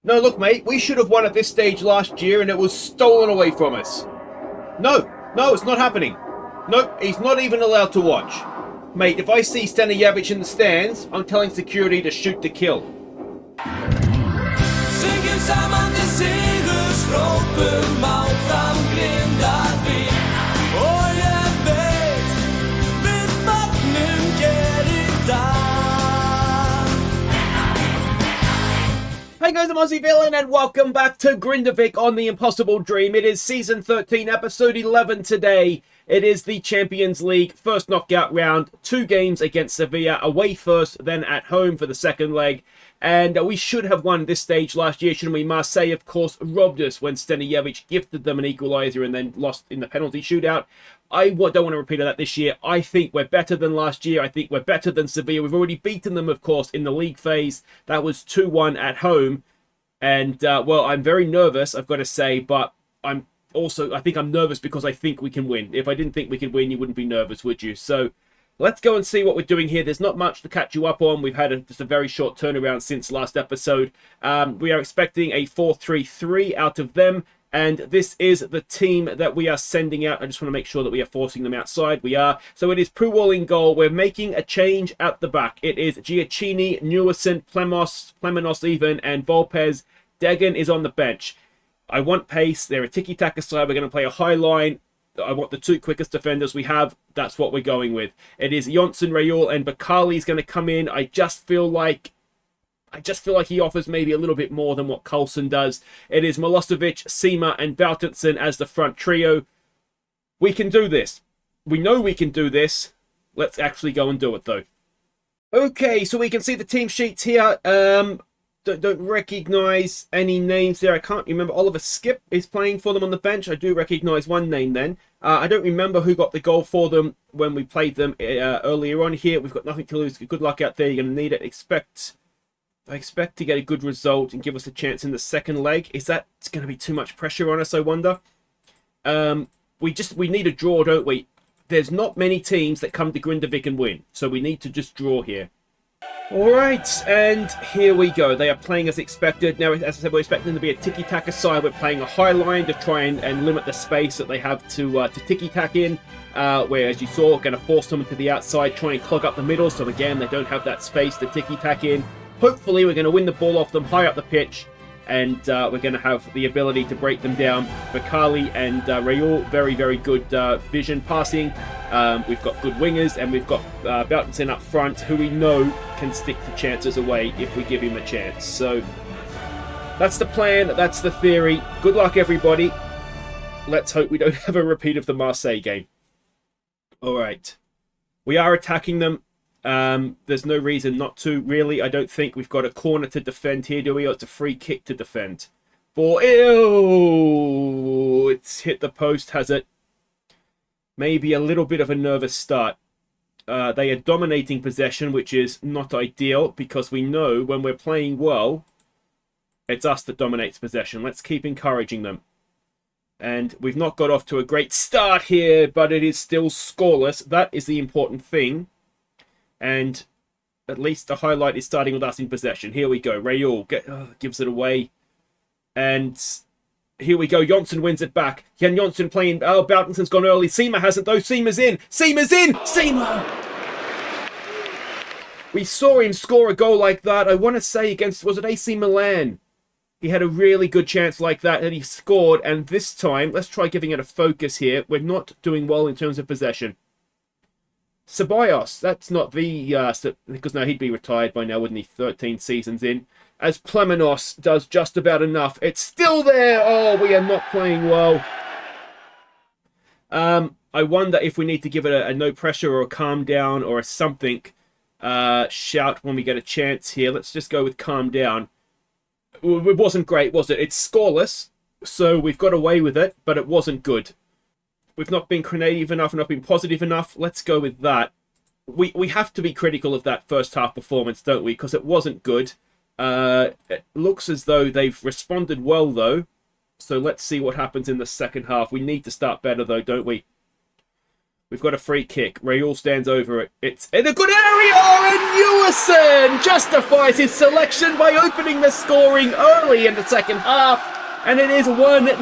No, look, mate, we should have won at this stage last year and it was stolen away from us. No, it's not happening. Nope, he's not even allowed to watch. Mate, if I see Stanijevic in the stands, I'm telling security to shoot to kill. Synker sammen til segerskroppen Mount Grindavik Og jeg vet Hvis vattnen ger I dag. Hey guys, I'm Aussie Villain and welcome back to Grindavik on the Impossible Dream. It is season 13, episode 11 today. It is the Champions League first knockout round. 2 games against Sevilla, away first, then at home for the second leg. And we should have won this stage last year, shouldn't we? Marseille, of course, robbed us when Stanijevic gifted them an equaliser and then lost in the penalty shootout. I don't want to repeat that this year. I think we're better than last year. I think we're better than Sevilla. We've already beaten them, of course, in the league phase. That was 2-1 at home. And, well, I'm very nervous, I've got to say, but I think I'm nervous because I think we can win. If I didn't think we could win, you wouldn't be nervous, would you? So let's go and see what we're doing here. There's not much to catch you up on. We've had just a very short turnaround since last episode. We are expecting a 4-3-3 out of them. And this is the team that we are sending out. I just want to make sure that we are forcing them outside. We are. So it is Puwal in goal. We're making a change at the back. It is Giacchini, Newison, Plemenos even, and Volpez. Degen is on the bench. I want pace. They're a tiki-taka side. We're going to play a high line. I want the 2 quickest defenders we have. That's what we're going with. It is Jonsson, Raul, and Bakali's going to come in. I just feel like he offers maybe a little bit more than what Coulson does. It is Milosevic, Sima, and Bautenson as the front trio. We can do this. We know we can do this. Let's actually go and do it, though. Okay, so we can see the team sheets here. Don't recognise any names there. I can't remember. Oliver Skip is playing for them on the bench. I do recognise one name then. I don't remember who got the goal for them when we played them earlier on here. We've got nothing to lose. Good luck out there. You're going to need it. I expect to get a good result and give us a chance in the second leg. Is that going to be too much pressure on us, I wonder? We need a draw, don't we? There's not many teams that come to Grindavik and win. So we need to just draw here. Alright, and here we go. They are playing as expected. Now, as I said, we're expecting to be a tiki-taka side. We're playing a high line to try and limit the space that they have to tiki-taka in. Where, as you saw, going to force them to the outside, try and clog up the middle. So again, they don't have that space to tiki-taka in. Hopefully, we're going to win the ball off them high up the pitch. And we're going to have the ability to break them down. Bakali and Raul, very, very good vision passing. We've got good wingers, and we've got Bautenson up front, who we know can stick the chances away if we give him a chance. So that's the plan. That's the theory. Good luck, everybody. Let's hope we don't have a repeat of the Marseille game. All right. We are attacking them. There's no reason not to, really. I don't think we've got a corner to defend here, do we? Or it's a free kick to defend. Ew! It's hit the post, has it? Maybe a little bit of a nervous start. They are dominating possession, which is not ideal, because we know when we're playing well, it's us that dominates possession. Let's keep encouraging them. And we've not got off to a great start here, but it is still scoreless. That is the important thing. And at least the highlight is starting with us in possession. Here we go. Raul gives it away. And here we go. Jonsson wins it back. Jan Jonsson playing. Oh, Bautenson's gone early. Sima hasn't, though. Sima's in. Sima's in! Sima! We saw him score a goal like that. I want to say against, was it AC Milan? He had a really good chance like that, and he scored. And this time, let's try giving it a focus here. We're not doing well in terms of possession. Ceballos, that's not the... because now he'd be retired by now, wouldn't he? 13 seasons in. As Plemenos does just about enough. It's still there! Oh, we are not playing well. I wonder if we need to give it a no pressure or a calm down or a something shout when we get a chance here. Let's just go with calm down. It wasn't great, was it? It's scoreless, so we've got away with it, but it wasn't good. We've not been creative enough, not been positive enough. Let's go with that. We have to be critical of that first half performance, don't we? Because it wasn't good. It looks as though they've responded well, though. So let's see what happens in the second half. We need to start better, though, don't we? We've got a free kick. Raul stands over it. It's in a good area, and Newison justifies his selection by opening the scoring early in the second half. And it is 1-0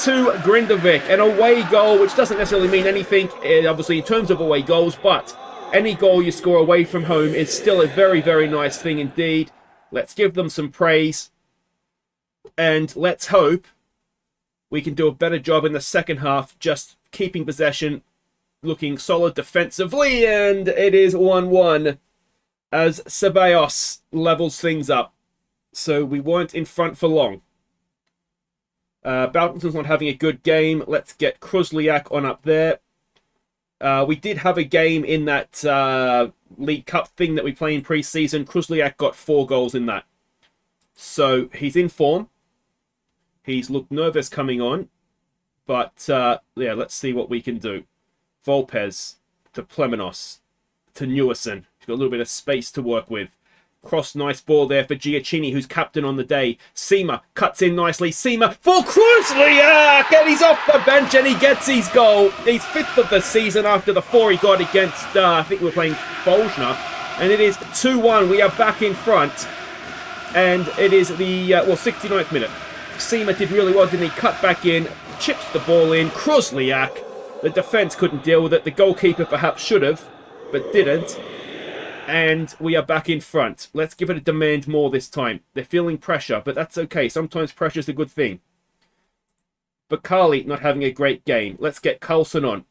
to Grindavik. An away goal, which doesn't necessarily mean anything, obviously, in terms of away goals, but any goal you score away from home is still a very, very nice thing indeed. Let's give them some praise. And let's hope we can do a better job in the second half, just keeping possession, looking solid defensively, and it is 1-1 as Ceballos levels things up. So we weren't in front for long. Baltinson's not having a good game. Let's get Kruzliak on up there. We did have a game in that League Cup thing that we play in pre-season. Kruzliak got 4 goals in that. So he's in form. He's looked nervous coming on. But, yeah, let's see what we can do. Volpez to Plemenos to Newison. He's got a little bit of space to work with. Cross, nice ball there for Giacchini, who's captain on the day. Seema cuts in nicely. Seema for Kruzliak, and he's off the bench and he gets his goal. He's 5th of the season after the 4 he got against, I think we were playing Bolzna. And it is 2-1. We are back in front. And it is the, 69th minute. Seema did really well, didn't he? Cut back in, chips the ball in. Kruzliak. The defence couldn't deal with it. The goalkeeper perhaps should have, but didn't. And we are back in front. Let's give it a demand more this time. They're feeling pressure, but that's okay. Sometimes pressure's a good thing. Bakali not having a great game. Let's get Carlson on.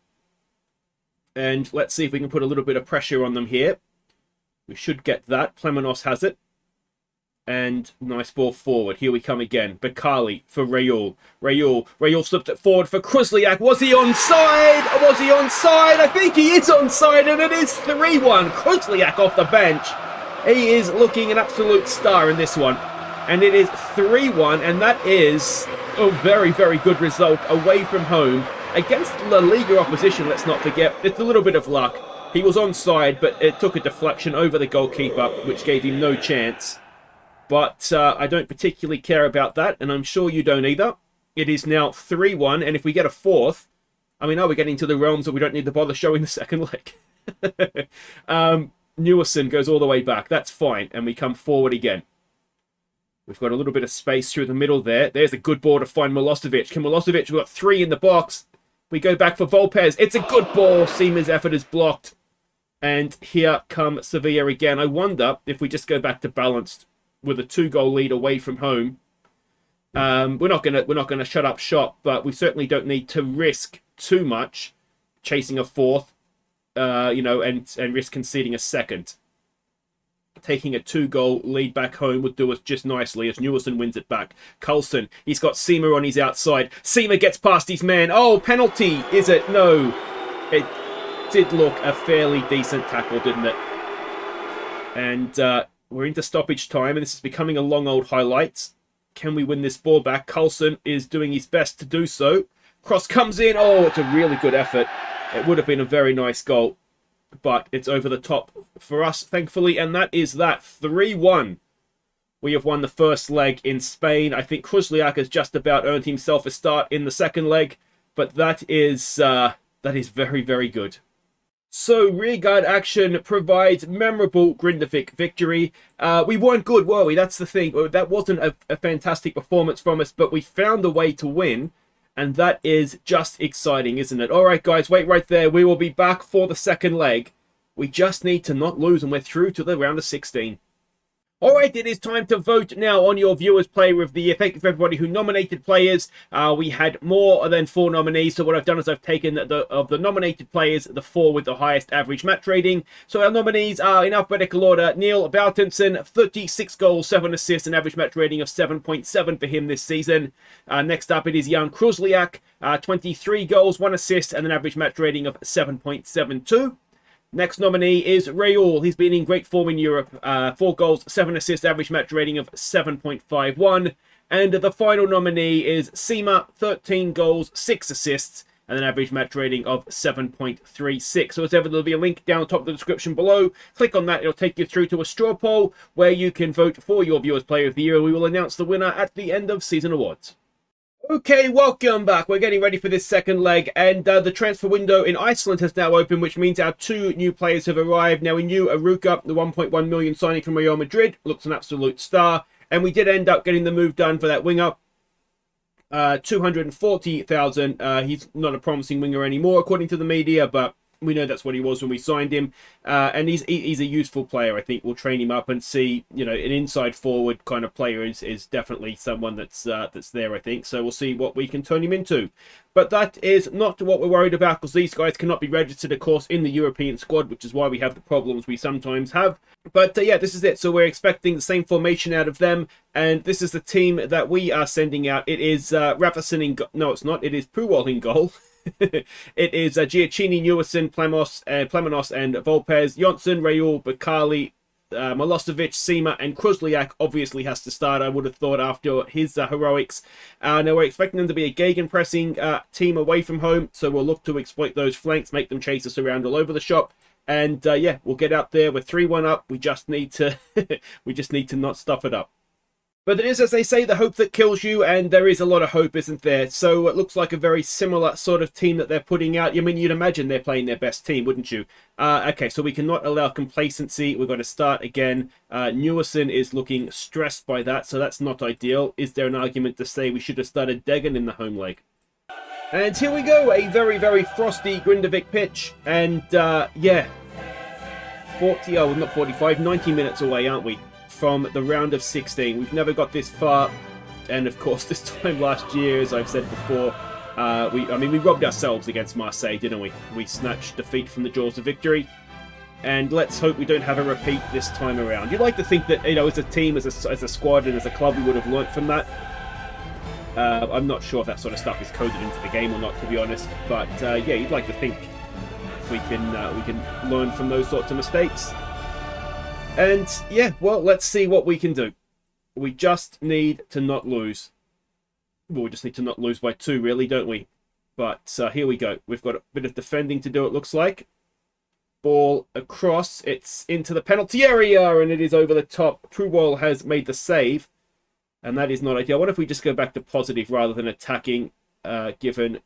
And let's see if we can put a little bit of pressure on them here. We should get that. Plemenos has it. And nice ball forward. Here we come again. Bakali for Raul. Raul slipped it forward for Kruzliak. Was he onside? Was he onside? I think he is onside, and it is 3-1. Kruzliak off the bench. He is looking an absolute star in this one. And it is 3-1, and that is a very, very good result away from home against La Liga opposition, let's not forget. It's a little bit of luck. He was onside, but it took a deflection over the goalkeeper, which gave him no chance. But I don't particularly care about that, and I'm sure you don't either. It is now 3-1, and if we get a 4th, I mean, are we getting to the realms that we don't need to bother showing the second leg? Newison goes all the way back. That's fine, and we come forward again. We've got a little bit of space through the middle there. There's a good ball to find Milosevic. Can Milosevic, we've got 3 in the box. We go back for Volpez. It's a good ball. Seema's effort is blocked. And here come Sevilla again. I wonder if we just go back to balanced with a 2-goal lead away from home. We're not gonna shut up shop, but we certainly don't need to risk too much chasing a 4th, and risk conceding a 2nd. Taking a 2-goal lead back home would do us just nicely as Newison wins it back. Coulson, he's got Seema on his outside. Seema gets past his man. Oh, penalty, is it? No. It did look a fairly decent tackle, didn't it? And we're into stoppage time, and this is becoming a long old highlight. Can we win this ball back? Coulson is doing his best to do so. Cross comes in. Oh, it's a really good effort. It would have been a very nice goal, but it's over the top for us, thankfully, and that is that. 3-1. We have won the first leg in Spain. I think Kruzliak has just about earned himself a start in the second leg, but that is very, very good. So, rearguard action provides memorable Grindavik victory. We weren't good, were we? That's the thing. That wasn't a fantastic performance from us, but we found a way to win, and that is just exciting, isn't it? All right, guys, wait right there. We will be back for the second leg. We just need to not lose, and we're through to the round of 16. Alright, it is time to vote now on your Viewers Player of the Year. Thank you for everybody who nominated players. We had more than 4 nominees, so what I've done is I've taken of the nominated players, the 4 with the highest average match rating. So our nominees are, in alphabetical order, Neil Baltinson, 36 goals, 7 assists, an average match rating of 7.7 for him this season. Next up, it is Jan Kruzliak, 23 goals, 1 assist, and an average match rating of 7.72. Next nominee is Raul. He's been in great form in Europe. 4 goals, 7 assists, average match rating of 7.51. And the final nominee is Seema, 13 goals, 6 assists, and an average match rating of 7.36. So as ever, there'll be a link down the top of the description below. Click on that. It'll take you through to a straw poll where you can vote for your Viewers Player of the Year. We will announce the winner at the end of season awards. Okay, welcome back. We're getting ready for this second leg, and the transfer window in Iceland has now opened, which means our two new players have arrived. Now, we knew Aruka, the 1.1 million signing from Real Madrid, looks an absolute star, and we did end up getting the move done for that winger. 240,000. He's not a promising winger anymore, according to the media, but we know that's what he was when we signed him, and he's a useful player. I think we'll train him up and see. You know, an inside forward kind of player is definitely someone that's there. I think so. We'll see what we can turn him into. But that is not what we're worried about, because these guys cannot be registered, of course, in the European squad, which is why we have the problems we sometimes have. But yeah, this is it. So we're expecting the same formation out of them, and this is the team that we are sending out. It is Rafasin in no, it's not. It is Puwal in goal. It is Giacchini, Newison, Plemanos, and Volpez. Jonsson, Raul, Bakali, Milosevic, Sima, and Kruzliak obviously has to start, I would have thought, after his heroics. Now we're expecting them to be a gegenpressing team away from home, so we'll look to exploit those flanks, make them chase us around all over the shop. And yeah, we'll get out there. We're 3-1 up. We just need to not stuff it up. But it is, as they say, the hope that kills you, and there is a lot of hope, isn't there? So it looks like a very similar sort of team that they're putting out. I mean, you'd imagine they're playing their best team, wouldn't you? Okay, so we cannot allow complacency. We've got to start again. Newison is looking stressed by that, so that's not ideal. Is there an argument to say we should have started Degen in the home leg? And here we go, a very, very frosty Grindavik pitch. And yeah, 90 minutes away, aren't we, from the round of 16. We've never got this far, and of course this time last year, as I've said before, we robbed ourselves against Marseille, didn't we? We snatched defeat from the jaws of victory, and let's hope we don't have a repeat this time around. You'd like to think that, you know, as a team, as a squad, and as a club, we would have learnt from that. I'm not sure if that sort of stuff is coded into the game or not, to be honest, but yeah, you'd like to think we can learn from those sorts of mistakes. And yeah, well, let's see what we can do. We just need to not lose. Well, we just need to not lose by 2, really, don't we? But here we go. We've got a bit of defending to do, it looks like. Ball across. It's into the penalty area, and it is over the top. Puwal has made the save, and that is not ideal. What if we just go back to positive rather than attacking, given,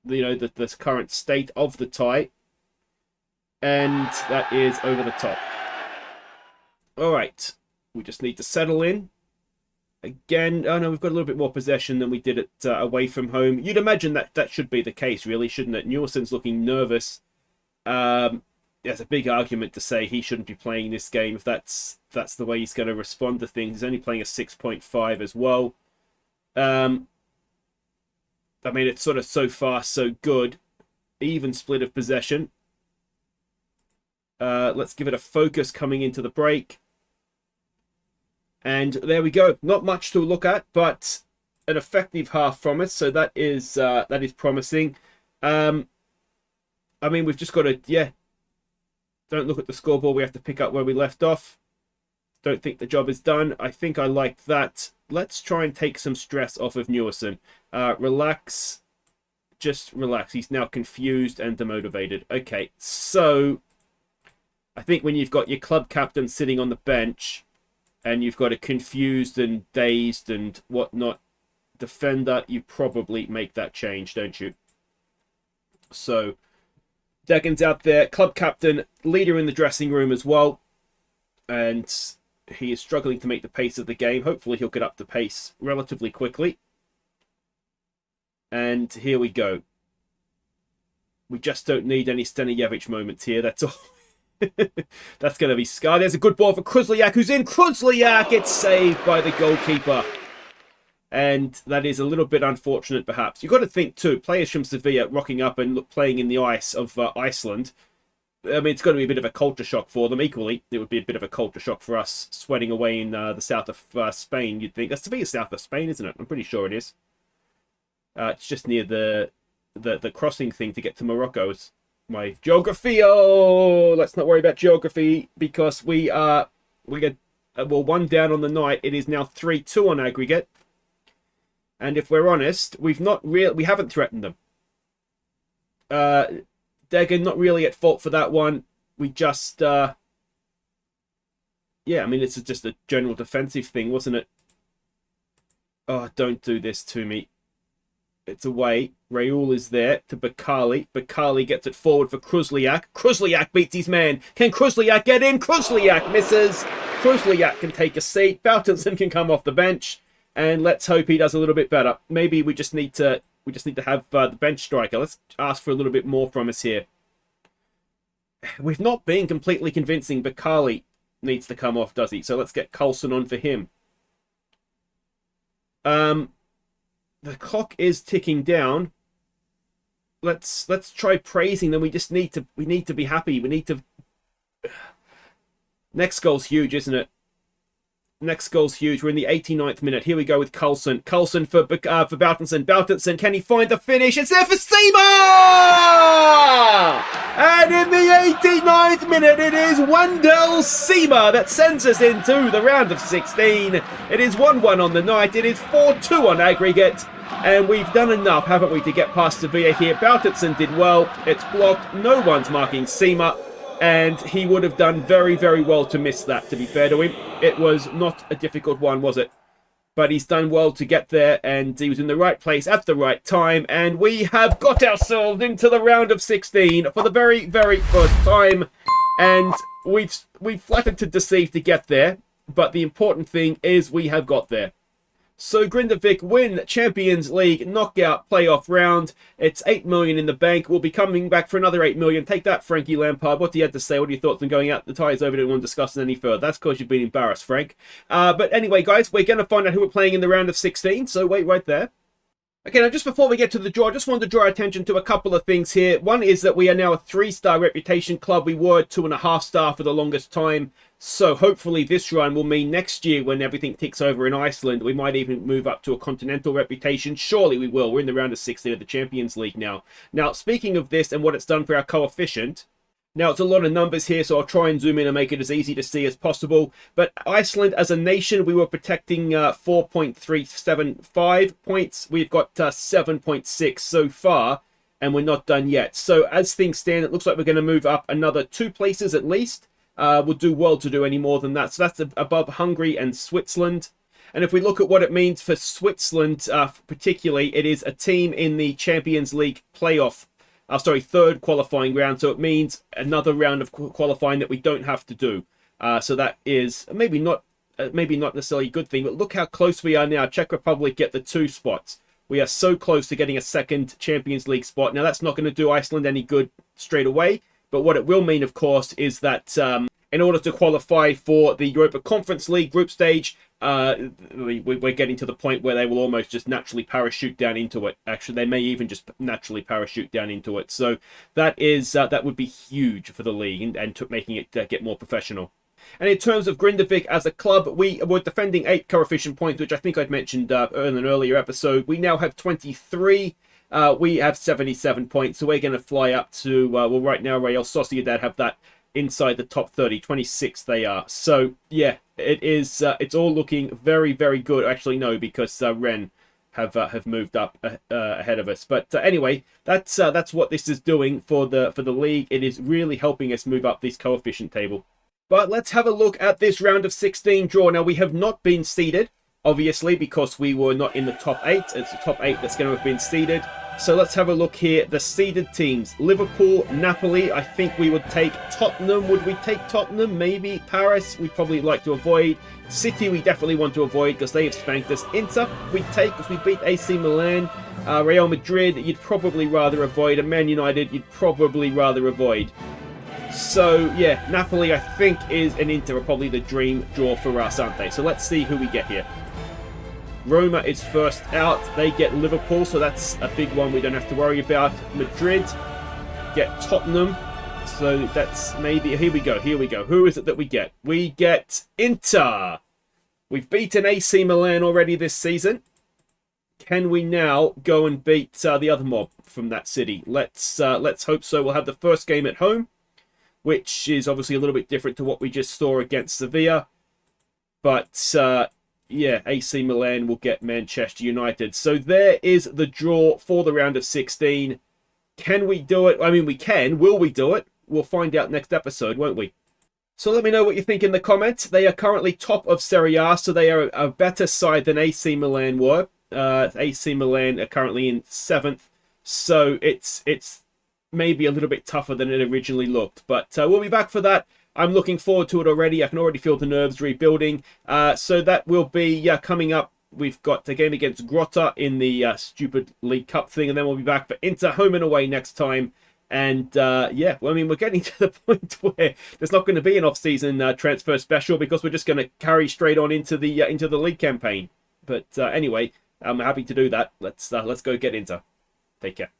you know, the current state of the tie? And that is over the top. All right, we just need to settle in. Again, oh no, we've got a little bit more possession than we did at away from home. You'd imagine that should be the case, really, shouldn't it? Newson's looking nervous. There's a big argument to say he shouldn't be playing this game if that's the way he's going to respond to things. He's only playing a 6.5 as well. I mean, it's sort of so far so good. Even split of possession. Let's give it a focus coming into the break. And there we go. Not much to look at, but an effective half from us. So that is promising. I mean, we've just got to, yeah. Don't look at the scoreboard. We have to pick up where we left off. Don't think the job is done. I think I like that. Let's try and take some stress off of Newison. Relax. Just relax. He's now confused and demotivated. Okay, so I think when you've got your club captain sitting on the bench and you've got a confused and dazed and whatnot defender, you probably make that change, don't you? So Degen's out there, club captain, leader in the dressing room as well, and he is struggling to make the pace of the game. Hopefully he'll get up to pace relatively quickly. And here we go. We just don't need any Stanijevic moments here, that's all. That's going to be Scar. There's a good ball for Kruzliak, who's in. Kruzliak gets saved by the goalkeeper. And that is a little bit unfortunate, perhaps. You've got to think, too, players from Sevilla rocking up and playing in the ice of Iceland. I mean, it's got to be a bit of a culture shock for them. Equally, it would be a bit of a culture shock for us sweating away in the south of Spain, you'd think. That's Sevilla, south of Spain, isn't it? I'm pretty sure it is. It's just near the crossing thing to get to Morocco. It's my geography. Oh, let's not worry about geography because we get one down on the night. It is now 3-2 on aggregate, and if we're honest, we haven't threatened them. Degen not really at fault for that one. We just yeah, I mean, it's just a general defensive thing, wasn't it? Oh, don't do this to me. It's away. Raul is there to Bakali. Bakali gets it forward for Kruzliak. Kruzliak beats his man. Can Kruzliak get in? Kruzliak misses. Kruzliak can take a seat. Boutenson can come off the bench. And let's hope he does a little bit better. Maybe we just need to have the bench striker. Let's ask for a little bit more from us here. We've not been completely convincing. Bakali needs to come off, does he? So let's get Coulson on for him. The clock is ticking down. Let's try praising them. We need to be happy. We need to. Next goal's huge, isn't it? Next goal's huge. We're in the 89th minute. Here we go with Coulson. Coulson for Boutenson. Boutenson, can he find the finish? It's there for Seema! And in the 89th minute, it is Wendell Seema that sends us into the round of 16. It is 1-1 on the night. It is 4-2 on aggregate. And we've done enough, haven't we, to get past Sevilla here. Boutenson did well. It's blocked. No one's marking Seema. And he would have done very, very well to miss that, to be fair to him. It was not a difficult one, was it? But he's done well to get there, and he was in the right place at the right time. And we have got ourselves into the round of 16 for the very, very first time. And we've flattered to deceive to get there. But the important thing is we have got there. So Grindavik win Champions League knockout playoff round. It's 8 million in the bank. We'll be coming back for another 8 million. Take that, Frankie Lampard. What do you have to say? What are your thoughts on going out the ties over? Don't want to discuss it any further. That's because you've been embarrassed, Frank. But anyway, guys, we're going to find out who we're playing in the round of 16. So wait right there. Okay, now just before we get to the draw, I just wanted to draw our attention to a couple of things here. One is that we are now a 3-star reputation club. We were 2.5-star for the longest time. So hopefully this run will mean next year when everything ticks over in Iceland, we might even move up to a continental reputation. Surely we will. We're in the round of 16 of the Champions League now. Now, speaking of this and what it's done for our coefficient, now, it's a lot of numbers here, so I'll try and zoom in and make it as easy to see as possible. But Iceland, as a nation, we were protecting 4.375 points. We've got 7.6 so far, and we're not done yet. So as things stand, it looks like we're going to move up another 2 places at least. We'll do well to do any more than that. So that's above Hungary and Switzerland. And if we look at what it means for Switzerland, particularly, it is a team in the Champions League playoff. Third qualifying round. So it means another round of qualifying that we don't have to do. So that is maybe not necessarily a good thing. But look how close we are now. Czech Republic get the 2 spots. We are so close to getting a second Champions League spot. Now that's not going to do Iceland any good straight away. But what it will mean, of course, is that in order to qualify for the Europa Conference League group stage, we're getting to the point where they will almost just naturally parachute down into it. Actually, they may even just naturally parachute down into it. So that would be huge for the league and making it get more professional. And in terms of Grindavik as a club, we were defending 8 coefficient points, which I think I'd mentioned in an earlier episode. We now have 23. We have 77 points, so we're going to fly up to, well, right now, Real Sociedad have that inside the top 30. 26 they are. So, yeah, it is. It's all looking very, very good. Actually, no, because Rennes have moved up ahead of us. But anyway, that's what this is doing for the league. It is really helping us move up this coefficient table. But let's have a look at this round of 16 draw. Now, we have not been seeded, obviously, because we were not in the top 8. It's the top 8 that's going to have been seeded. So let's have a look here. The seeded teams. Liverpool, Napoli. I think we would take Tottenham. Would we take Tottenham? Maybe. Paris, we'd probably like to avoid. City, we definitely want to avoid because they have spanked us. Inter, we'd take because we beat AC Milan. Real Madrid, you'd probably rather avoid. And Man United, you'd probably rather avoid. So, yeah, Napoli, I think, and Inter are probably the dream draw for us, aren't they? So let's see who we get here. Roma is first out. They get Liverpool, so that's a big one we don't have to worry about. Madrid get Tottenham. So that's maybe... Here we go. Who is it that we get? We get Inter. We've beaten AC Milan already this season. Can we now go and beat the other mob from that city? Let's hope so. We'll have the first game at home, which is obviously a little bit different to what we just saw against Sevilla. But... yeah, AC Milan will get Manchester United. So there is the draw for the round of 16. Can we do it? I mean, we can. Will we do it? We'll find out next episode, won't we? So let me know what you think in the comments. They are currently top of Serie A, so they are a better side than AC Milan were. AC Milan are currently in 7th, so it's maybe a little bit tougher than it originally looked. But we'll be back for that. I'm looking forward to it already. I can already feel the nerves rebuilding. So that will be coming up. We've got the game against Grotta in the stupid League Cup thing, and then we'll be back for Inter home and away next time. And yeah, well, I mean, we're getting to the point where there's not going to be an off-season transfer special because we're just going to carry straight on into the league campaign. But anyway, I'm happy to do that. Let's go get Inter. Take care.